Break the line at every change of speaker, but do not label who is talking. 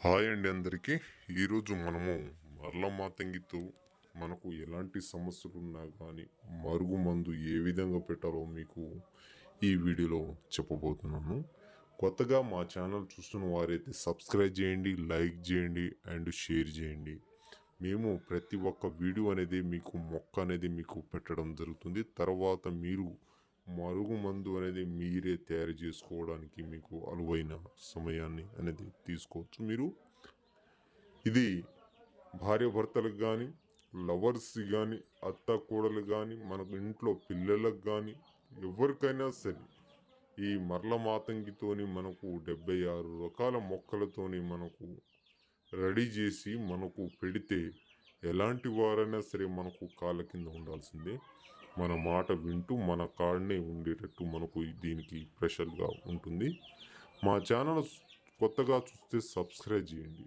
Hi అండి అందరికీ. ఈరోజు మనము మరల మాతంగితో మనకు ఎలాంటి సమస్యలు ఉన్నా కానీ మరుగు మందు ఏ విధంగా పెట్టాలో మీకు ఈ వీడియోలో చెప్పబోతున్నాను. కొత్తగా మా ఛానల్ చూస్తున్న వారైతే సబ్స్క్రైబ్ చేయండి, లైక్ చేయండి అండ్ షేర్ చేయండి. మేము ప్రతి ఒక్క వీడియో అనేది మీకు పెట్టడం జరుగుతుంది. తర్వాత మీరు మరుగు మందు అనేది మీరే తయారు చేసుకోవడానికి మీకు అనువైన సమయాన్ని అనేది తీసుకోవచ్చు. ఇది భార్యాభర్తలకు కానీ, లవర్స్ కానీ, అత్త కోడలు కానీ, మనకు ఇంట్లో పిల్లలకు కానీ, ఎవరికైనా సరే ఈ మరల మాతంగితోని మనకు 76 రకాల మొక్కలతోని మనకు రెడీ చేసి మనకు పెడితే ఎలాంటి వారైనా సరే మనకు కాళ్ళ కింద ఉండాల్సిందే. మన మాట వింటూ మన కాడనే ఉండేటట్టు మనకు దీనికి స్పెషల్గా ఉంటుంది. మా ఛానల్ కొత్తగా చూస్తే సబ్స్క్రైబ్ చేయండి.